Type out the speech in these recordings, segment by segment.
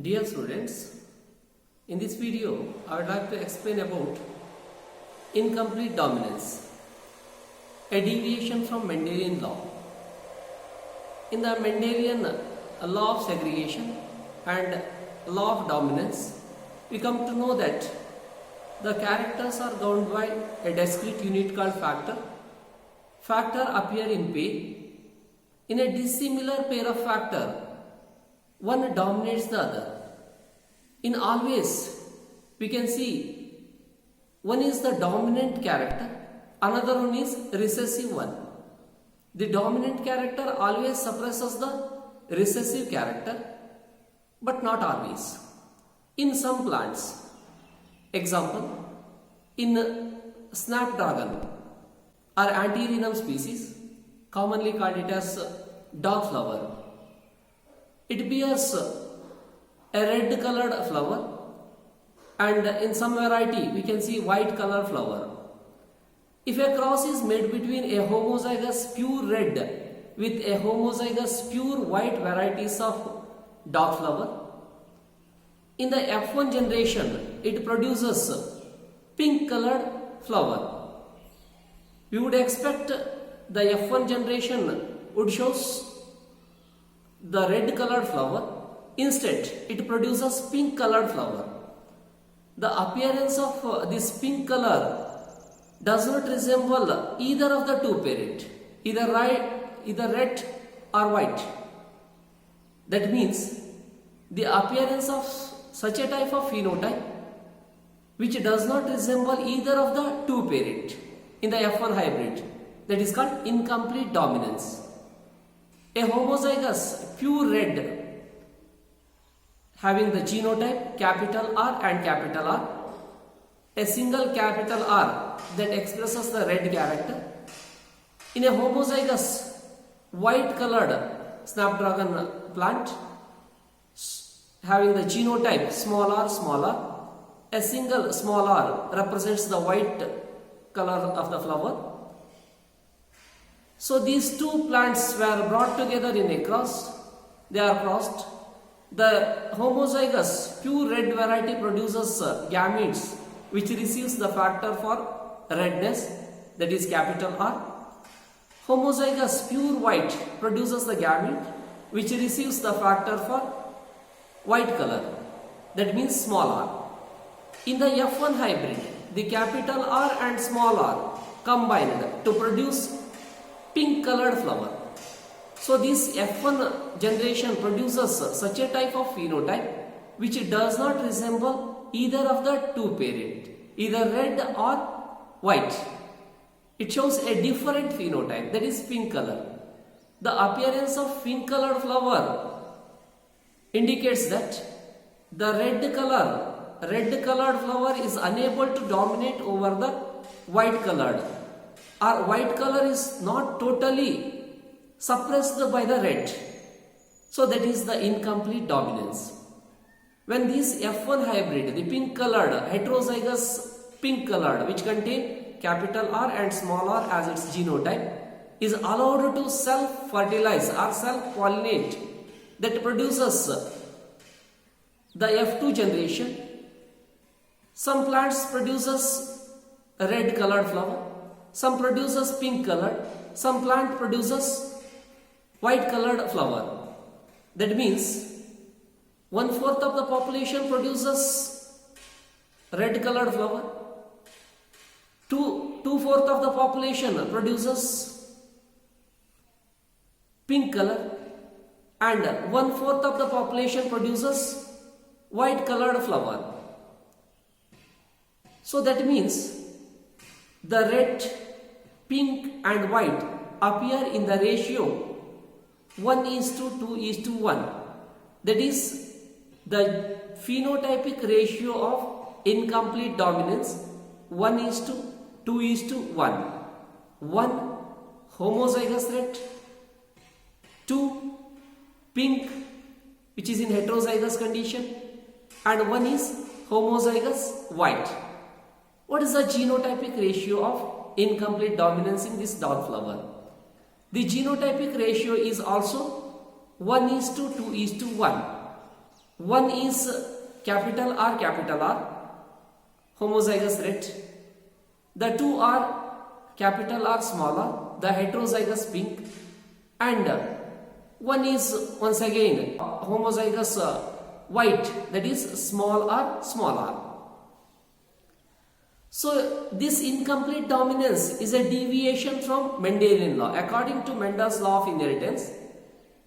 Dear students, in this video I would like to explain about incomplete dominance, a deviation from Mendelian law. In the Mendelian law of segregation and law of dominance, we come to know that the characters are governed by a discrete unit called factor. Factor appear in pair. In a dissimilar pair of factor, one dominates the other. In always, we can see one is the dominant character, another one is recessive one. The dominant character always suppresses the recessive character, but not always. In some plants, example, in snapdragon or Antirrhinum species, commonly called it as dog flower, it bears a red colored flower, and in some variety we can see white colored flower. If a cross is made between a homozygous pure red with a homozygous pure white varieties of dog flower, in the F1 generation it produces pink colored flower. We would expect the F1 generation would show the red colored flower. Instead, it produces pink colored flower. The appearance of this pink color does not resemble either of the two parent, either red or white. That means the appearance of such a type of phenotype which does not resemble either of the two parent in the F1 hybrid, that is called incomplete dominance. A homozygous pure red having the genotype capital R and capital R, a single capital R that expresses the red character. In a homozygous white colored snapdragon plant having the genotype small r, a single small r represents the white color of the flower. So these two plants were brought together in a cross. They are crossed. The homozygous pure red variety produces gametes which receives the factor for redness, that is capital R. Homozygous pure white produces the gamete which receives the factor for white color, that means small r. In the F1 hybrid, the capital R and small r combined to produce pink colored flower. So this F1 generation produces such a type of phenotype which does not resemble either of the two parent, either red or white. It shows a different phenotype, that is pink color. The appearance of pink colored flower indicates that the red colored flower is unable to dominate over the white colored, or white color is not totally suppressed by the red. So that is the incomplete dominance. When this F1 hybrid, the pink colored, heterozygous pink colored, which contain capital R and small r as its genotype, is allowed to self-fertilize or self-pollinate, that produces the F2 generation. Some plants produces a red colored flower, some produces pink colored, some plant produces white colored flower. That means 1/4 of the population produces red colored flower, 2/4 of the population produces pink color, and 1/4 of the population produces white colored flower. So that means the red, pink and white appear in the ratio 1:2:1. That is the phenotypic ratio of incomplete dominance, 1:2:1. 1 homozygous red, 2 pink which is in heterozygous condition, and 1 is homozygous white. What is the genotypic ratio of incomplete dominance in this dog flower? The genotypic ratio is also 1:2:1. One is capital R, homozygous ret. The two are capital R, small r, the heterozygous pink. And one is once again homozygous white, that is small r. So this incomplete dominance is a deviation from Mendelian law. According to Mendel's law of inheritance,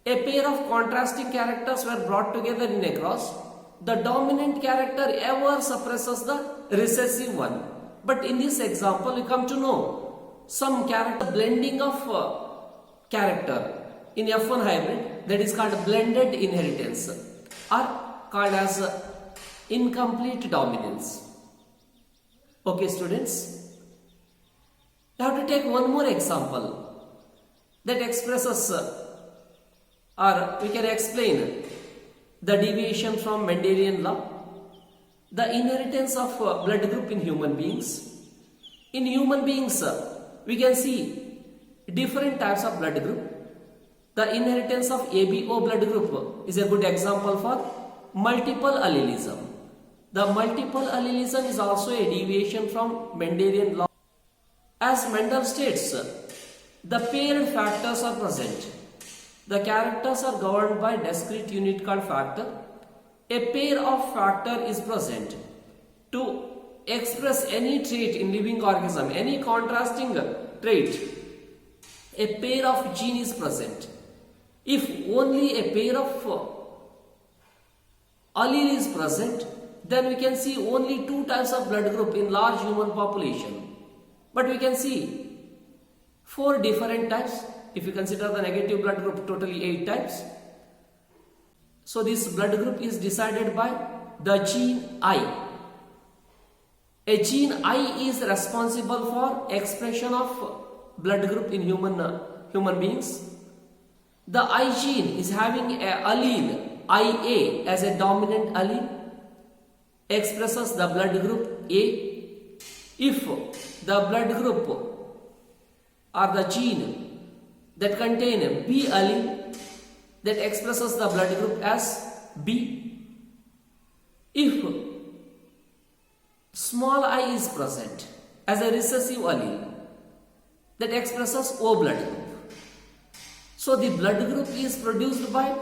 a pair of contrasting characters were brought together in a cross. The dominant character ever suppresses the recessive one. But in this example, you come to know some character blending of character in F1 hybrid, that is called blended inheritance, or called as incomplete dominance. Okay, students, you have to take one more example that expresses or we can explain the deviation from Mendelian law, the inheritance of blood group in human beings. In human beings, we can see different types of blood group. The inheritance of ABO blood group is a good example for multiple allelism. The multiple allelism is also a deviation from Mendelian law. As Mendel states, the paired factors are present. The characters are governed by discrete unit called factor. A pair of factor is present to express any trait in living organism, any contrasting trait. A pair of gene is present. If only a pair of allele is present, then we can see only two types of blood group in large human population. But we can see four different types. If you consider the negative blood group, totally 8 types. So this blood group is decided by the gene I. A gene I is responsible for expression of blood group in human beings. The I gene is having a allele IA as a dominant allele, expresses the blood group A. If the blood group or the gene that contain B allele, that expresses the blood group as B. If small I is present as a recessive allele, that expresses O blood group. So the blood group is produced by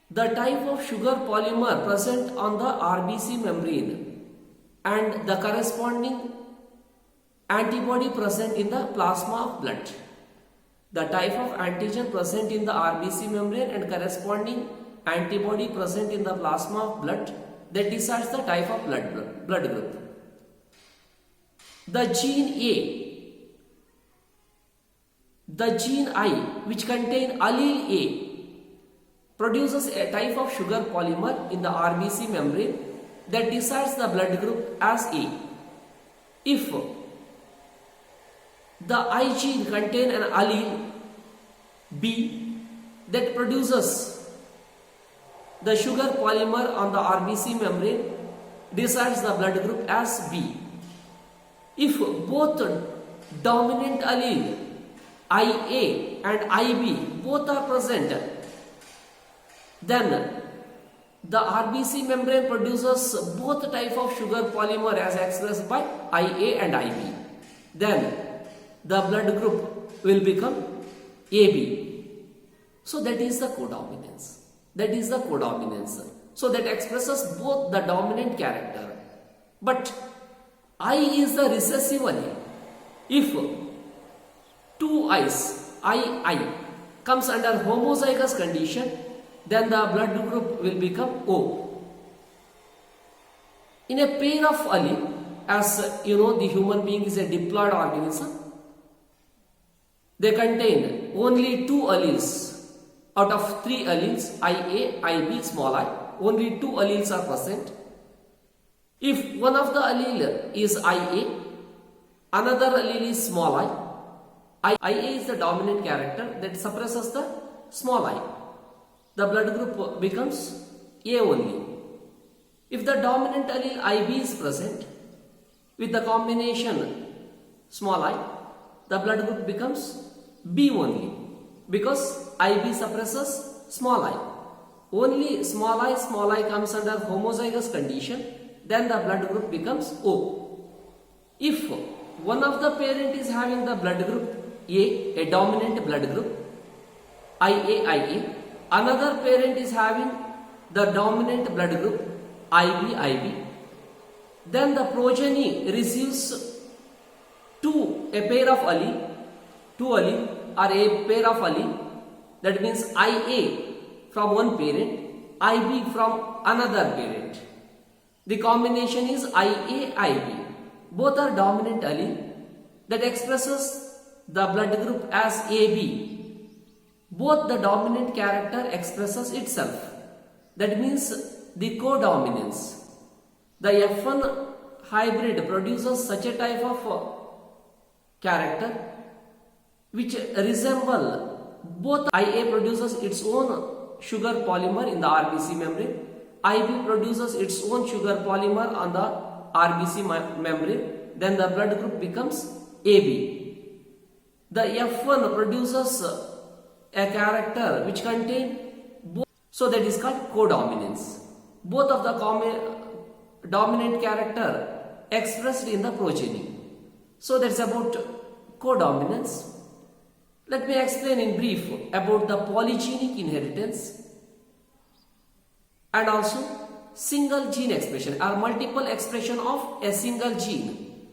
the type of sugar polymer present on the RBC membrane and the corresponding antibody present in the plasma of blood. The type of antigen present in the RBC membrane and corresponding antibody present in the plasma of blood, that decides the type of blood group. The gene A, the gene I, which contain allele A, produces a type of sugar polymer in the RBC membrane that decides the blood group as A. If the I gene contain an allele B that produces the sugar polymer on the RBC membrane, decides the blood group as B. If both dominant allele IA and IB both are present, then the RBC membrane produces both type of sugar polymer as expressed by IA and IB. Then the blood group will become AB. So that is the codominance. So that expresses both the dominant character. But I is the recessive allele. If two I's, I comes under homozygous condition, then the blood group will become O. In a pair of allele, as you know, the human being is a diploid organism. They contain only two alleles out of three alleles, IA, IB, small I. Only two alleles are present. If one of the allele is IA, another allele is small I. IA is the dominant character that suppresses the small I. The blood group becomes A only. If the dominant allele IB is present with the combination small I, the blood group becomes B only, because IB suppresses small I. only small I comes under homozygous condition, then the blood group becomes O. If one of the parent is having the blood group a dominant blood group, IA, another parent is having the dominant blood group IB, then the progeny receives a pair of allele, or a pair of allele, that means IA from one parent, IB from another parent. The combination is IB. Both are dominant allele that expresses the blood group as AB. Both the dominant character expresses itself. That means the codominance. The F1 hybrid produces such a type of character which resemble both. IA produces its own sugar polymer in the RBC membrane. IB produces its own sugar polymer on the RBC membrane. Then the blood group becomes AB. The F1 produces a character which contain both, so that is called codominance. Both of the dominant character expressed in the progeny. So that's about codominance. Let me explain in brief about the polygenic inheritance and also single gene expression or multiple expression of a single gene.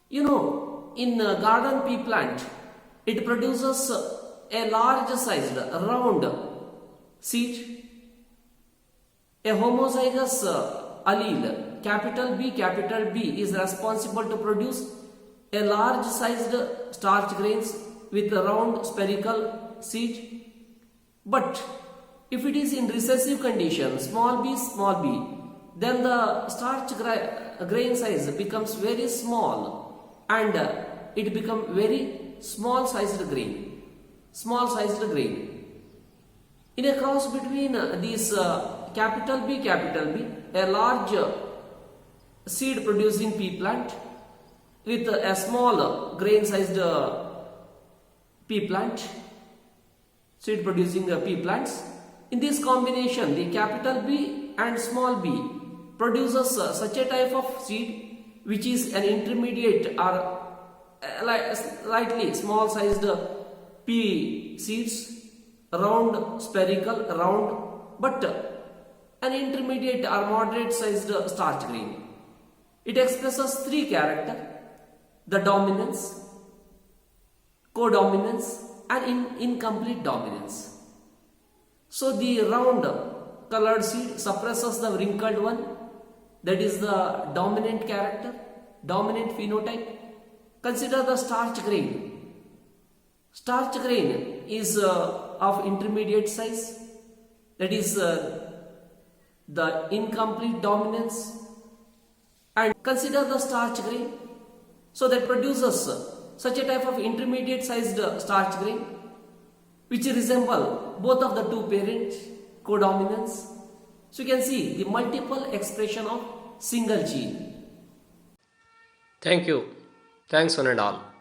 You know, in garden pea plant, it produces a large sized round seed. A homozygous allele capital B is responsible to produce a large sized starch grains with a round spherical seed. But if it is in recessive condition, small b, then the starch grain size becomes very small and it becomes very small sized grain. In a cross between these capital B, a large seed producing pea plant with a small grain sized pea plant, seed producing pea plants. In this combination, the capital B and small b produces such a type of seed which is an intermediate or slightly small sized pea seeds, round, spherical, round, but an intermediate or moderate sized starch grain. It expresses three characters: the dominance, codominance and incomplete dominance. So the round colored seed suppresses the wrinkled one, that is the dominant character, dominant phenotype. Consider the starch grain. Starch grain is of intermediate size, that is the incomplete dominance. And consider the starch grain, so that produces such a type of intermediate sized starch grain which resemble both of the two parents, codominance. So you can see the multiple expression of single gene. Thank you. Thanks one and all.